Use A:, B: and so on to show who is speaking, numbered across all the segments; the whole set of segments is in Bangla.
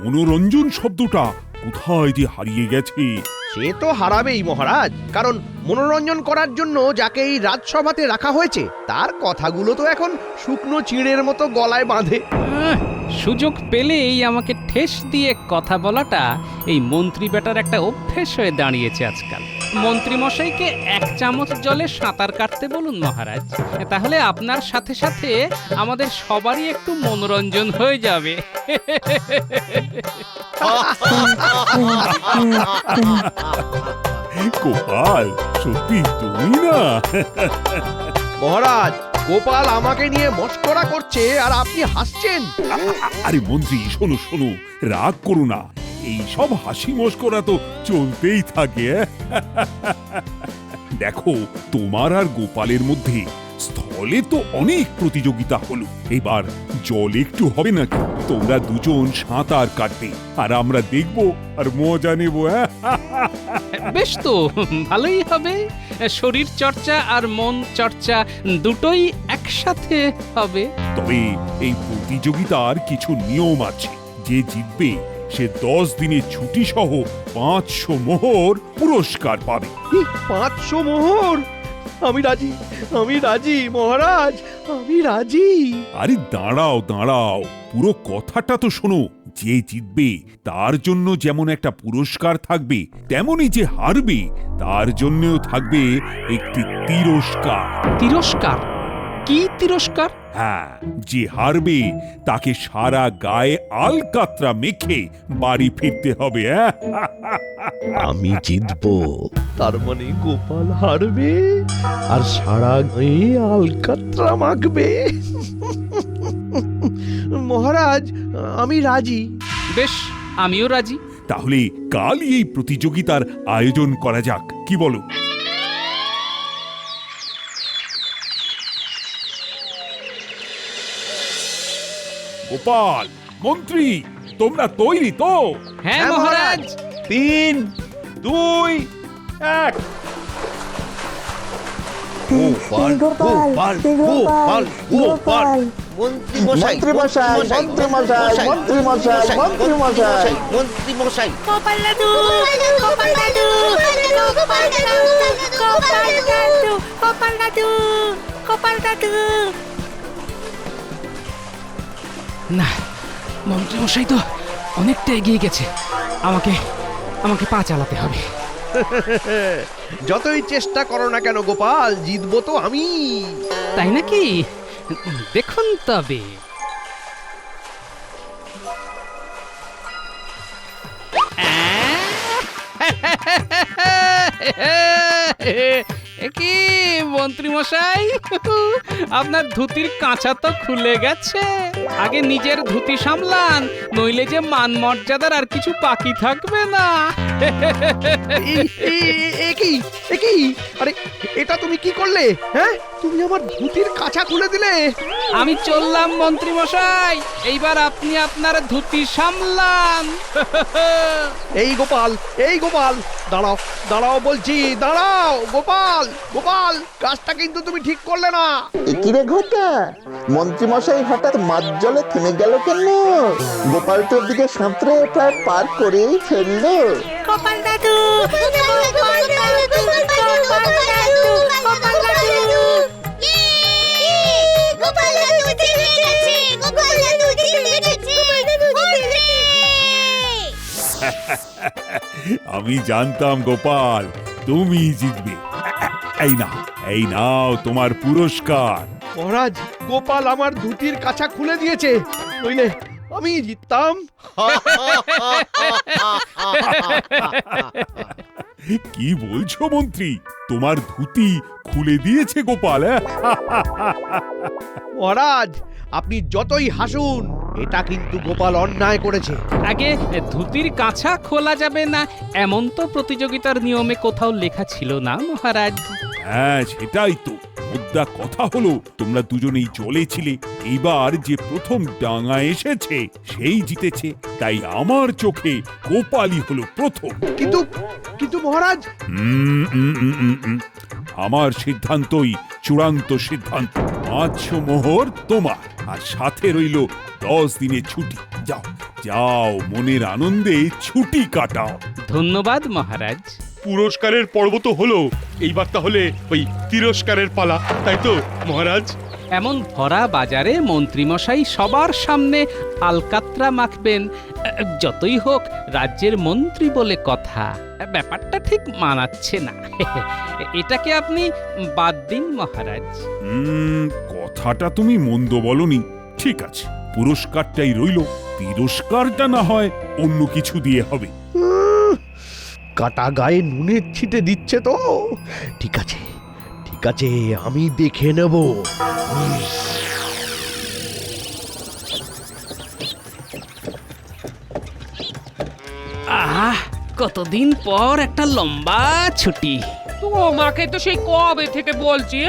A: মনোরঞ্জন শব্দটা কোথায় যে হারিয়ে গেছে।
B: সে তো হারাবেই মহারাজ, কারণ মনোরঞ্জন করার জন্য যাকে এই রাজসভাতে রাখা হয়েছে তার কথাগুলো তো এখন শুকনো চিড়ের মতো গলায় বাঁধে।
C: সুযোগ পেলেই আমাকে ঠেস দিয়ে কথা বলাটা এই মন্ত্রী বেটার একটা অভ্যেস হয়ে দাঁড়িয়েছে আজকাল। মন্ত্রী মশাইকে 1 চামচ জলে সাঁতার কাটতে বলুন মহারাজ, তাহলে আপনার সাথে সাথে আমাদের সবারই একটু মনোরঞ্জন হয়ে যাবে।
A: গোপাল, সত্যি তুমি না?
B: মহারাজ, গোপাল আমাকে নিয়ে মস্করা করছে আর আপনি হাসছেন।
A: আরে মন্ত্রী, শোনো শোনো, রাগ করো না। এই সব হাসি মস্করা তো চলতেই থাকে। দেখো, তোমার আর গোপালের মধ্যে স্থলে তো অনেক প্রতিযোগিতা হলো, এবার জল একটু হবে নাকি? তোমরা দুজন সাঁতার কাটবে আর আমরা দেখবো আর মজা নেব।
C: বেশ, তো ভালোই হবে। শরীর চর্চা আর মন চর্চা দুটোই একসাথে হবে।
A: তবে এই প্রতিযোগিতার কিছু নিয়ম আছে। যে জিতবে সে 10 দিনের ছুটি সহ 500 মোহর পুরস্কার পাবে।
B: 500 মোহর? আমি রাজি, আমি রাজি মহারাজ, আমি রাজি।
A: আরে দাঁড়াও দাঁড়াও, পুরো কথাটা তো শোনো। যে জিতবে তার জন্য যেমন একটা পুরস্কার থাকবে, তেমনি যে হারবে তার জন্যও থাকবে একটি তিরস্কার।
C: তিরস্কার? কি তিরস্কার?
A: হ্যাঁ, যে হারবে তাকে সারা গায়ে আলকাতরা মেখে বাড়ি ফিরতে হবে।
B: আমি জিতবো, তার মানে গোপাল হারবে আর সারা গায়ে আলকাতরা মাখবে। মহারাজ, আমি রাজি।
C: বেশ, আমিও রাজি।
A: তাহলে কালই এই প্রতিযোগিতার আয়োজন করা যাক, কি বলো? গোপাল, মন্ত্রী, তোমরা তৈরি তো?
C: হ্যাঁ মহারাজ।
A: 3, 2, 1।
B: গোপাল, গোপাল, গোপাল, গোপাল।
D: মন্ত্রী মশাই, মন্ত্রী মশাই, মন্ত্রী মশাই, মন্ত্রী মশাই, মন্ত্রী মশাই।
E: গোপাল দাদু, গোপাল দাদু, গোপাল দাদু, গোপাল দাদু, গোপাল দাদু, গোপাল দাদু।
C: না, মন্ত্রী মশাই তো অনেকটা এগিয়ে গেছে। আমাকে পা চালাতে হবে।
B: যতই চেষ্টা করো না কেন গোপাল, জিতবো তো আমি।
C: তাই নাকি? দেখুন তবে। কি মন্ত্রী মশাই, আপনার ধুতির কাঁচা তো খুলে গেছে। আগে নিজের ধুতি সামলান, নইলে যে মান মর্যাদার আর কিছু বাকি থাকবে না।
B: কি আরে, এটা তুমি কি করলে? হ্যাঁ, তুমি আমার ধুতির কাঁচা খুলে দিলে।
C: আমি চললাম মন্ত্রী মশাই, এইবার আপনি আপনার ধুতি সামলান।
B: এই গোপাল, এই গোপাল, দাঁড়াও দাঁড়াও বলছি, দাঁড়াও গোপাল, গোপাল, কাজটা কিন্তু তুমি ঠিক করলে না।
D: কিরে ঘটা, মন্ত্রী মশাই হঠাৎ মাঝ জলে থেমে গেল কেন? গোপাল তোর দিকে সাঁতরে প্রায় পার করেই ফেললো।
E: গোপাল দাদু, গোপাল দাদু, গোপাল দাদু, গোপাল দাদু। গোপাল দাদু জিতে গেছে, গোপাল দাদু জিতে গেছে।
A: আমি জানতাম গোপাল তুমি জিতবে। এই নাও তোমার পুরস্কার।
B: মহারাজ, গোপাল আমার ধুতির কাঁচা খুলে দিয়েছে, নইলে আমি জিততাম।
A: কি বলছো মন্ত্রী, তোমার ধুতি খুলে দিয়েছে গোপাল?
B: মহারাজ, আপনি যতই হাসুন, এটা কিন্তু গোপাল অন্যায় করেছে।
C: আগে ধুতির কাঁচা খোলা যাবে না এমন তো প্রতিযোগিতার নিয়মে কোথাও লেখা ছিল না মহারাজ।
A: হ্যাঁ, সেটাই তো। মুদ্রা কথা হলো তোমরা দুজনেই জলে ছিলে, এইবার যে প্রথম ডাঙা এসেছে সেই জিতেছে, তাই আমার চোখে গোপালই হলো প্রথম।
B: কিন্তু কিন্তু মহারাজ,
A: আমার সিদ্ধান্তই চূড়ান্ত সিদ্ধান্ত। 500 মোহর তোমার, আর সাথে রইল 10 দিনের ছুটি। যাও যাও মনের আনন্দে ছুটি কাটাও।
C: ধন্যবাদ মহারাজ।
F: পুরস্কারের পর্ব তো হলো, এইবার তাহলে ওই তিরস্কারের পালা, তাই তো মহারাজ?
C: এমন ভরা বাজারে মন্ত্রীমশাই সবার সামনে আলকাতরা মাখবেন, যতই হোক রাজ্যের মন্ত্রী বলে কথা, ব্যাপারটা ঠিক মানাচ্ছে না। এটাকে আপনি বাদ দিন মহারাজ।
A: কথাটা তুমি মন্দ বলনি। ঠিক আছে, পুরস্কারটাই রইল, তিরস্কারটা না হয় অন্য কিছু দিয়ে হবে।
B: কাটা গায়ে নুনের ছিটে দিচ্ছে তো। ঠিক আছে ঠিক আছে, আমি দেখে নেব।
C: আহ, কতদিন পর একটা লম্বা ছুটি।
G: তোমাকে তো সেই কবে থেকে বলছি,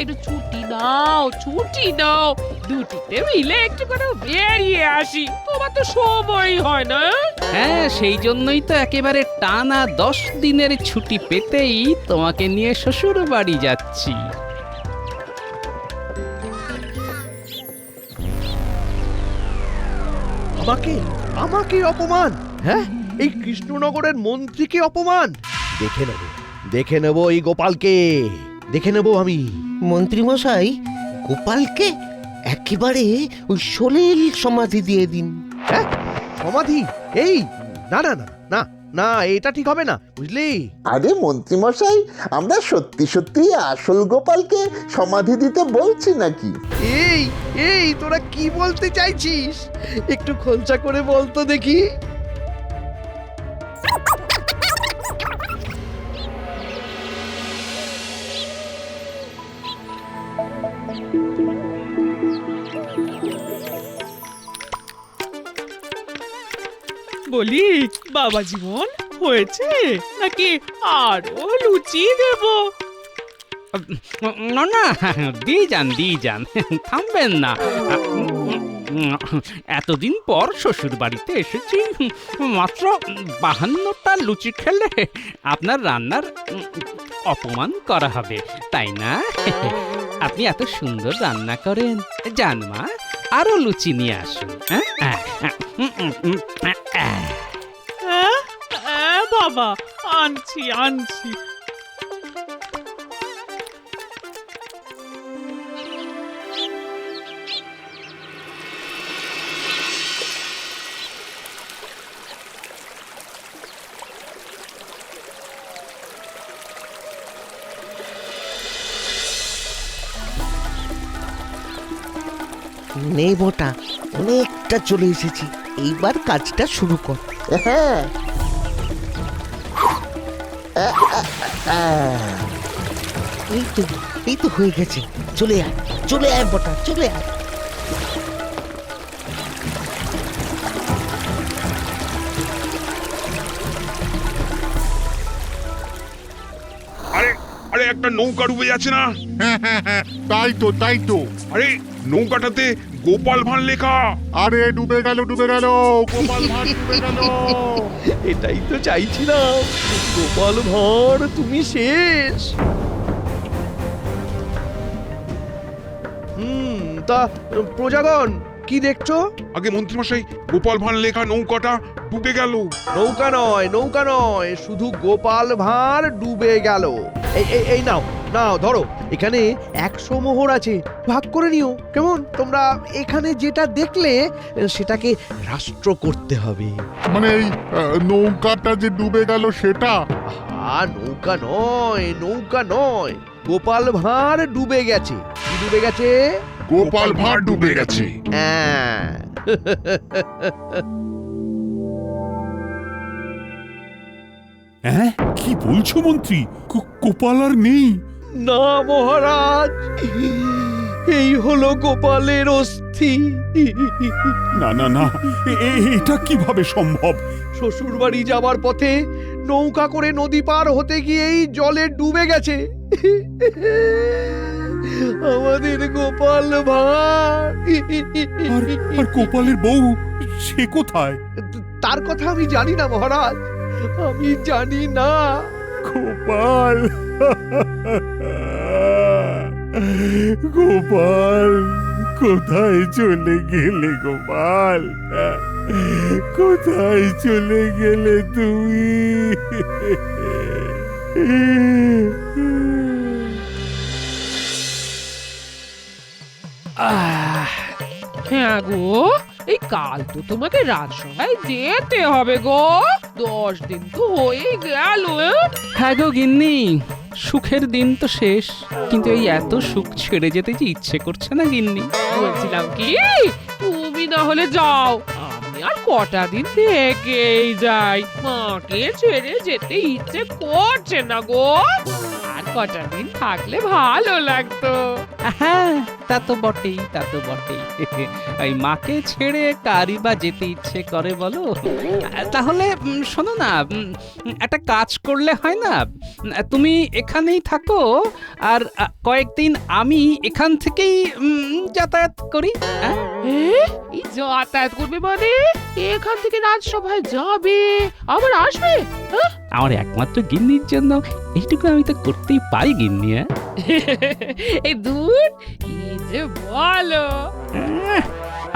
G: একটু ছুটি নাও ছুটি নাও, দুটিতে মিলে একটু করে বেরিয়ে আসি, তোমার তো সময়ই হয় না।
C: হ্যাঁ, সেই জন্যই তো একেবারে টানা 10 দিনের ছুটি পেতেই তোমাকে নিয়ে শ্বশুর বাড়ি যাচ্ছি।
B: আমাকে আমাকে অপমান? হ্যাঁ, এই কৃষ্ণনগরের মন্ত্রীকে অপমান? দেখে নেব এই গোপালকে, দেখে নেব আমি।
H: মন্ত্রীমশাই, গোপালকে একেবারে ওই সলিল সমাধি দিয়ে দিন।
B: হ্যাঁ, সমাধি? এই না না না না না, এটা ঠিক হবে না, বুঝলি?
D: আরে মন্ত্রীমশাই, আমরা সত্যি সত্যি আসল গোপালকে সমাধি দিতে বলছি নাকি?
B: এই এই তোরা কি বলতে চাইছিস? একটু খোলসা করে বলতো দেখি।
G: বলি বাবা জীবন হয়েছে নাকি আরো লুচি দেবো?
C: না না, দিয়ে যান, থামবেন না। এতদিন পর শ্বশুর বাড়িতে এসেছি, মাত্র 52টা লুচি খেলে আপনার রান্নার অপমান করা হবে, তাই না? আপনি এত সুন্দর রান্না করেন, জান মা, আরো লুচি নিয়ে আসুন।
G: বাবা, আনছি।
H: নেই মোটা, অনেকটা চলে এসেছি, এইবার কাজটা শুরু কর।
D: হ্যাঁ,
H: এই তো হয়ে গেছে, চলে আয় মোটা, চলে আয়।
I: আরে আরে, একটা নৌকা ডুবে যাচ্ছে না?
J: তাই তো
I: আরে, নৌকাটাতে গোপাল ভাঁড় লেখা।
J: আরে ডুবে গেল গোপাল ভাঁড় ডুবে গেল।
B: এটাই তো চাইছিলাম, গোপাল ভাঁড় তুমি শেষ। তা প্রজাগণ কি দেখছো?
I: আগে মন্ত্রীমশাই, গোপাল ভাঁড় লেখা নৌকাটা ডুবে গেল।
B: নৌকা নয়, শুধু গোপাল ভাঁড় ডুবে গেল। এই নাও ধরো, এখানে 100 মোহর আছে, ভাগ করে নিও কেমন? তোমরা এখানে যেটা দেখলে সেটাকে রাষ্ট্র করতে হবে।
J: মানে এই নৌকাটা যে ডুবে গেল সেটা?
B: নৌকা নয়, গোপাল ভাঁড় ডুবে গেছে। কি ডুবে গেছে?
J: গোপাল ভাঁড় ডুবে গেছে।
B: হ্যাঁ।
A: হ্যাঁ, কি বলছো মন্ত্রী? গোপাল আর নেই?
B: না মহারাজ, এই হলো গোপালের অস্থি।
A: না না না, এটা কিভাবে সম্ভব?
B: শ্বশুর বাড়ি যাবার পথে নৌকা করে নদী পার হতে গিয়েই জলে ডুবে গেছে আমাদের গোপাল ভাঁড়।
A: আর গোপালের বউ, সে কোথায়?
B: তার কথা আমি জানি না মহারাজ, আমি জানি না।
A: গোপাল, গোপাল কোথায় চলে গেলে গোপাল? কোথায় চলে গেলে তুমি?
G: হ্যাঁ গো, এই কাল তো তোমাকে রাজসভায় যেতে হবে গো। 10 দিন তো হয়ে গেল।
C: হ্যাঁ গো গিন্নি, সুখের দিন তো শেষ, কিন্তু এই এত সুখ ছেড়ে যেতে যে ইচ্ছে করছে না গিন্নি।
G: বলছিলাম কি, তুমি না হলে যাও, আমি আর কটা দিন থেকেই যাই। মাকে ছেড়ে যেতে ইচ্ছে করছে না গো। আর কটা দিন থাকলে ভালো লাগতো।
C: হ্যাঁ, তা তো বটেই, তা তো বটেই। এই মাকে ছেড়ে কারি বা যেতে ইচ্ছে করে বলো? তাহলে শোনো না, একটা কাজ করলে হয় না? তুমি এখানেই থাকো, আর কয়েকদিন আমি এখান থেকেই যাতায়াত করি। হ্যাঁ?
G: এই যাতায়াত করবে মানে? এখান থেকে রাজসভায় যাবে আবার আসবে? হ্যাঁ?
C: আমার একমাত্র গিন্নির জন্য এইটুকু আমি তো করতেই পারি গিন্নি।
G: এই দূর কি যে বলো।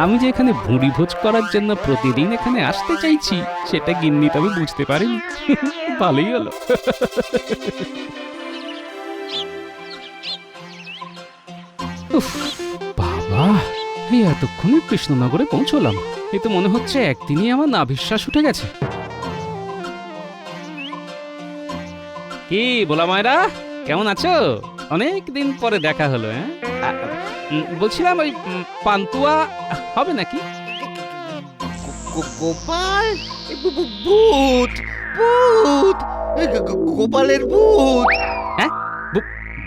C: আমি যে এখানে ভুঁড়ি ভোজ করার জন্য প্রতিদিন এখানে আসতে চাইছি, সেটা গিন্নি তবে বুঝতে পারিনি। ভালোই হলো। উফ, বাবা, এই এতক্ষণে কৃষ্ণনগরে পৌঁছলাম। এ তো মনে হচ্ছে একদিনই আমার নাভিশ্বাস উঠে গেছে। কি বলা মায়েরা, কেমন আছো? অনেক দিন পরে দেখা হলো। হ্যাঁ, বলছিলাম ওই পান্তুয়া হবে নাকি?
H: গোপাল, ভূত, ভূত, গোপালের ভূত।
C: হ্যাঁ,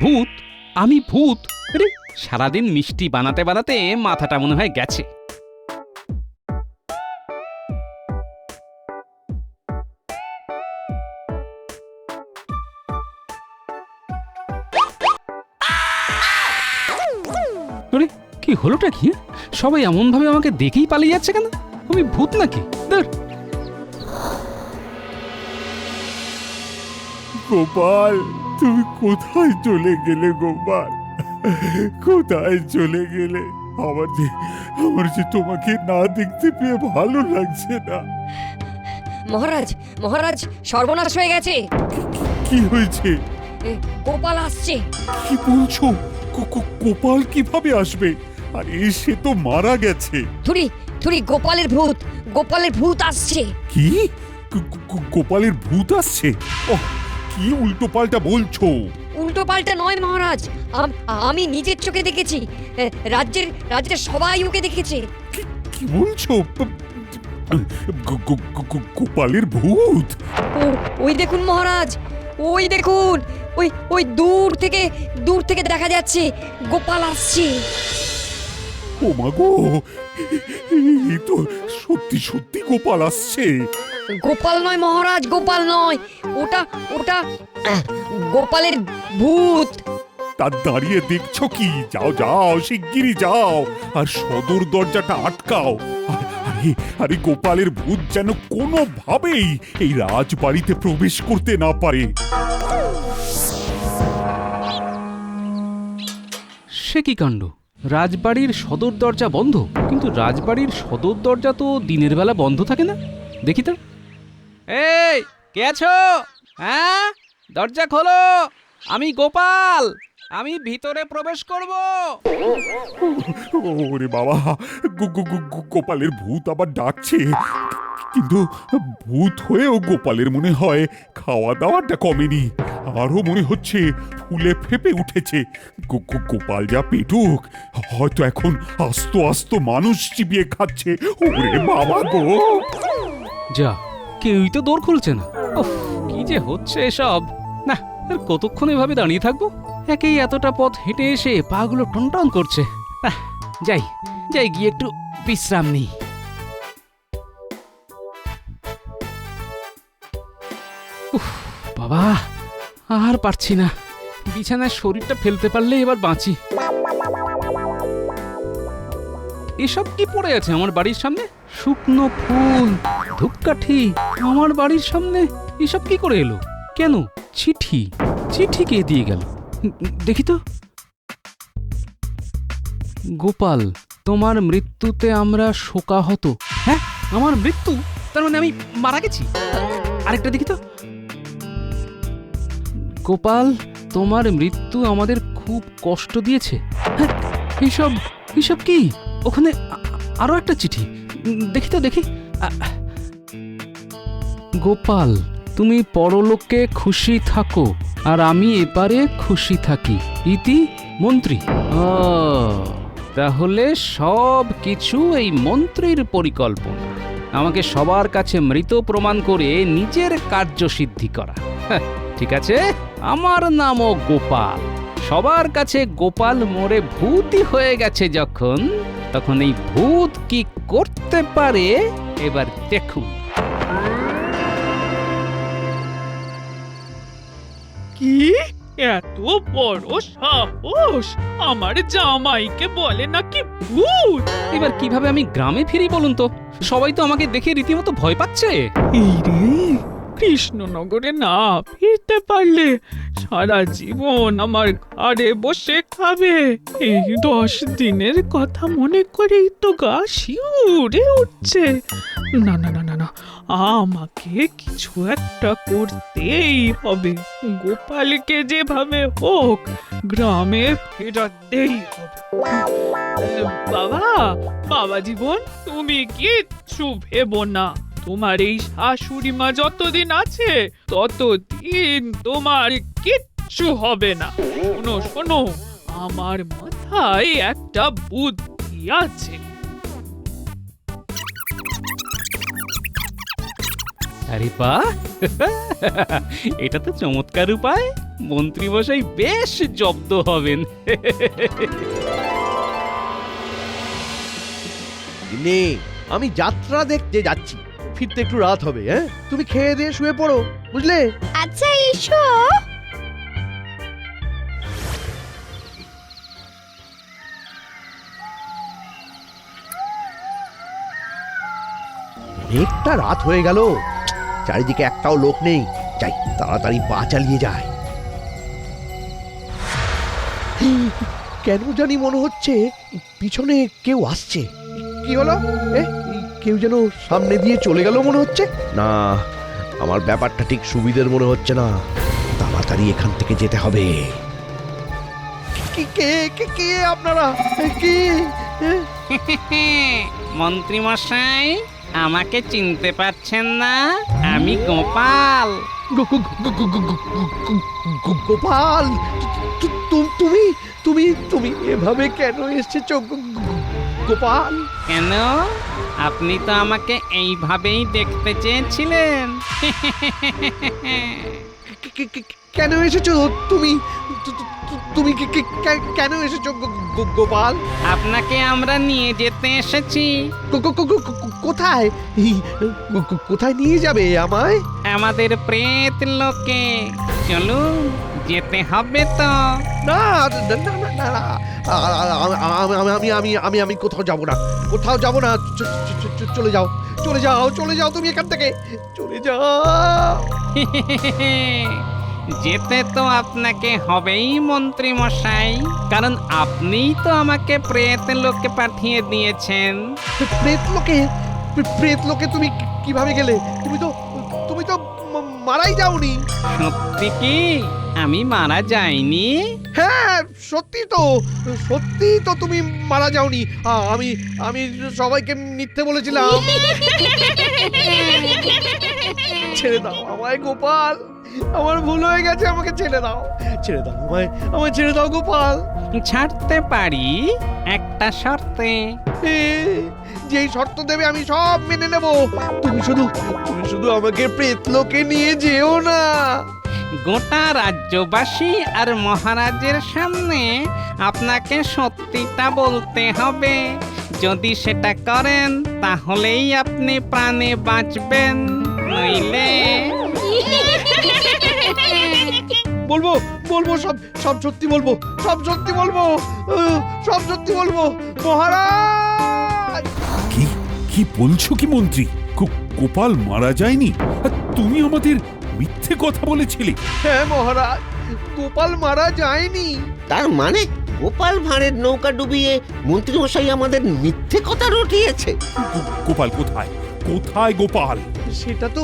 C: ভূত? আমি ভূত? আরে, সারাদিন মিষ্টি বানাতে বানাতে মাথাটা মনে হয় গেছে। আরে, কি হলোটা কি? সবাই এমন ভাবে আমাকে দেখেই পালিয়ে যাচ্ছে কেন? আমি ভূত নাকি? ধুর।
A: গোপাল, তুমি কোথায় চলে গেলে গোপাল? কোথায় চলে গেলে? আমার যে তোমাকে না দেখতে পেয়ে ভালো লাগছে না।
E: মহারাজ, মহারাজ, সর্বনাশ হয়ে গেছে।
A: কি হয়েছে?
E: গোপাল আসছে।
A: কি বলছো? গোপাল কিভাবে আসবে? আরে সে তো মারা গেছে।
E: থুরি, থুরি, গোপালের ভূত, গোপালের ভূত আসছে।
A: কি? গোপালের ভূত আসছে? ওহ, কি উল্টো পাল্টা বলছো?
E: উল্টো পাল্টা নয় মহারাজ, আমি নিজের চোখে দেখেছি। রাজ্যের সবাই ওকে দেখেছে।
A: কি বলছো? গোপালের ভূত?
E: ওই দেখুন মহারাজ, ওই দেখুন, ওই দূর থেকে দেখা যাচ্ছে গোপাল আসছে।
A: ও মা গো, এই তো সত্যি সত্যি গোপাল আসছে।
E: গোপাল নয় মহারাজ, গোপাল নয়, ওটা গোপালের ভূত।
A: তার দাঁড়িয়ে দেখছো কি? যাও যাও, শিগগিরই যাও, আর সদর দরজাটা আটকাও। আরে গোপালের ভূত যেন কোনোভাবেই এই রাজবাড়িতে প্রবেশ করতে না পারে।
C: সে কি কাণ্ড! রাজবাড়ির সদর দরজা বন্ধ, কিন্তু রাজবাড়ির সদর দরজা তো দিনের বেলা বন্ধ থাকে না। দেখি তো। এই, কে আছো? হ্যাঁ, দরজা খোলো, আমি গোপাল, আমি ভিতরে প্রবেশ করব।
A: ওরে বাবা, গোপালের ভূত আবার ডাকছে। কিন্তু ভূত হয়েও গোপালের মনে হয় খাওয়া দাওয়াটা কমেনি, আরো মনে হচ্ছে ফুলে ফেপে উঠেছে। গোপাল যা পেটুক, হয়তো এখন আস্ত আস্ত মানুষ চিবিয়ে খাচ্ছে। ওরে বাবা গো!
C: যা, কেউই তো দৌড় খুলছে না। উফ, কি যে হচ্ছে এসব! না, আর কতক্ষণ এভাবে দাঁড়িয়ে থাকবো? একেই এতটা পথ হেঁটে এসে পাগুলো টনটন করছে। যাই যাই, গিয়ে একটু বিশ্রাম নিই। উফ বাবা, আর পারছি না। বিছানায় শরীরটা ফেলতে পারলে এবার বাঁচি। এসব কি পড়ে আছে আমার বাড়ির সামনে? শুকনো ফুল, ধূপকাঠি, আমার বাড়ির সামনে এসব কি করে এলো? কেন? চিঠি, চিঠি কে দিয়ে গেল? দেখি তো। গোপাল, তোমার মৃত্যুতে আমরা শোকাহত। হ্যাঁ, আমার মৃত্যু, তার মানে আমি মারা গেছি। আরেকটা দেখি তো। গোপাল, তোমার মৃত্যু আমাদের খুব কষ্ট দিয়েছে। হ্যাঁ, এইসব কি? ওখানে আরো একটা চিঠি, দেখি তো দেখি। গোপাল, তুমি পরলোকে খুশি থাকো আর আমি এপারে খুশি থাকি। ইতি মন্ত্রী। তাহলে সব কিছু এই মন্ত্রীর পরিকল্পনা, আমাকে সবার কাছে মৃত প্রমাণ করে নিজের কার্যসিদ্ধি করা। হ্যাঁ, ঠিক আছে, আমার নামও গোপাল। সবার কাছে গোপাল মরে ভূতই হয়ে গেছে যখন, তখন এই ভূত কি করতে পারে এবার দেখুন।
G: কি এত বড় সাহস! আমার জামাইকে বলে নাকি ভূত!
C: এবার কিভাবে আমি গ্রামে ফিরি বলুন তো? সবাই তো আমাকে দেখে রীতিমতো ভয় পাচ্ছে।
G: এই রে, কৃষ্ণনগরে না ফিরতে পারলে সারা জীবন আমার ঘরে বসে খাবে। এই 10 দিনের কথা মনে করেই তো গা শিউরে উঠছে। না না না না না, আমাকে কিছু একটা করতেই হবে। গোপালকে যেভাবে হোক গ্রামে ফেরাতেই হবে। বাবা জীবন, তুমি কিচ্ছু ভেবো না। তোমার এই শাশুড়ি মা যতদিন আছে ততদিন তোমার কিচ্ছু হবে না। শোনো শোনো, আমার মাথায় একটা বুদ্ধি আছে।
C: আরে বাহ, এটা তো চমৎকার উপায়। মন্ত্রী মশাই বেশ জব্দ হবেন।
B: নে, আমি যাত্রা দেখতে যাচ্ছি, ফিরতে একটু রাত হবে। হ্যাঁ, তুমি খেয়ে দিয়ে শুয়ে পড়ো, বুঝলে?
E: আচ্ছা এসো।
B: অনেকটা রাত হয়ে গেল, চারিদিকে একটাও লোক নেই। যাই, তাড়াতাড়ি পা চালিয়ে যায়। কেন জানি মনে হচ্ছে পিছনে কেউ আসছে। কি হলো? কেউ যেন সামনে দিয়ে চলে গেল মনে হচ্ছে। না, আমার ব্যাপারটা ঠিক সুবিধের মনে হচ্ছে না। তাড়াতাড়ি এখান থেকে যেতে হবে। কে আপনারা? কি
C: মন্ত্রী মশাই, আমাকে চিনতে পারছেন না? আমি গোপাল।
B: গোপাল, তুমি তুমি তুমি এভাবে কেন এসেছো গোপাল?
C: কেন? আপনি তো আমাকে এইভাবেই দেখতে চেয়েছিলেন।
B: কেন এসেছো তুমি? তুমি কেন এসেছো গোপাল?
C: আপনাকে আমরা নিয়ে যেতে এসেছি।
B: কোথায়? কোথায় নিয়ে যাবে আমায়?
C: আমাদের প্রেত লোকে। চলুন, যেতে হবে তো।
B: না না না না না, আমি কোথাও যাব না, কোথাও যাব না। চলে যাও, চলে যাও, চলে যাও তুমি এখান থেকে, চলে যাও।
C: যেতে তো আপনাকে হবেই মন্ত্রী মশাই, কারণ আপনিই তো আমাকে প্রেত লোকে পাঠিয়ে দিয়েছেন।
B: প্রেত লোকে তুমি কিভাবে গেলে? তুমি তো মারাই যাওনি।
C: সত্যি কি আমি মারা যাইনি?
B: হ্যাঁ, সত্যি তো তুমি মারা যাওনি। আমি সবাইকে মিথ্যে বলেছিলাম। ছেড়ে দাও আমায় গোপাল, আমার ভুল হয়ে গেছে, আমাকে ছেড়ে দাও, ছেড়ে দাও আমায় ছেড়ে দাও গোপাল।
C: ছাড়তে পারি একটা শর্তে।
B: যেই শর্ত দেবে আমি সব মেনে নেব। তুমি শুধু আমাকে প্রেতলোকে নিয়ে যেও না।
C: গোটা রাজ্যবাসী আর মহারাজের সামনে আপনাকে সত্যিটা বলতে হবে। যদি সেটা করেন তাহলেই আপনি প্রাণে বাঁচবেন, নইলে
B: বলবো সব সত্যি বলবো, সব সত্যি বলবো, সব সত্যি বলবো মহারাজ।
A: কি বলছো কি মন্ত্রী? গোপাল মারা যায়নি? আর তুমি আমাদের মিথ্যে কথা বলেছিলে।
B: হ্যাঁ মহারাজ, গোপাল মারা যায়নি।
H: তার মানে গোপাল ভাঁড়ের নৌকা ডুবিয়ে মন্ত্রী মশাই আমাদের মিথ্যে কথা রটিয়েছে।
A: গোপাল কোথায়? কোথায় গোপাল?
B: সেটা তো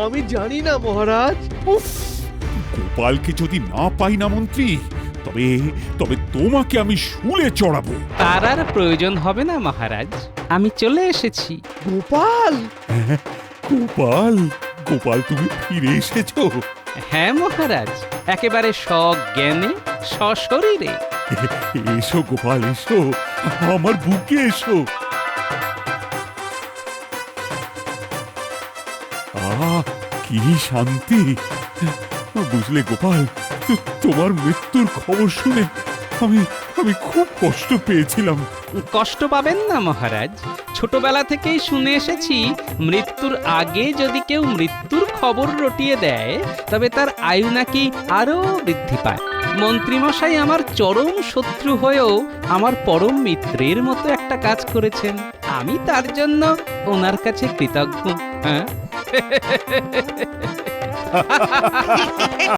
B: আমি জানি না মহারাজ।
A: উফ, গোপালকে যদি না পাই না মন্ত্রী, তবে তবে তোমাকে আমি শুলে চড়াবো।
C: তার আর প্রয়োজন হবে না মহারাজ, আমি চলে এসেছি।
B: গোপাল!
A: গোপাল, গোপাল তুমি ফিরে এসেছো?
C: হ্যাঁ মহারাজ, একেবারে সজ্ঞানে সশরীরে।
A: এসো গোপাল, এসো আমার বুকে এসো। আহ, কি শান্তি! বুঝলে গোপাল, তোমার মৃত্যুর খবর শুনে আমি আমি খুব কষ্ট পেয়েছিলাম।
C: কষ্ট পাবেন না মহারাজ, ছোটবেলা থেকেই শুনে এসেছি মৃত্যুর আগে যদি কেউ মৃত্যুর খবর রটিয়ে দেয় তবে তার আয়ু নাকি আরো বৃদ্ধি পায়। মন্ত্রীমশাই আমার চরম শত্রু হয়েও আমার পরম মিত্রের মতো একটা কাজ করেছেন, আমি তার জন্য ওনার কাছে কৃতজ্ঞ। হ্যাঁ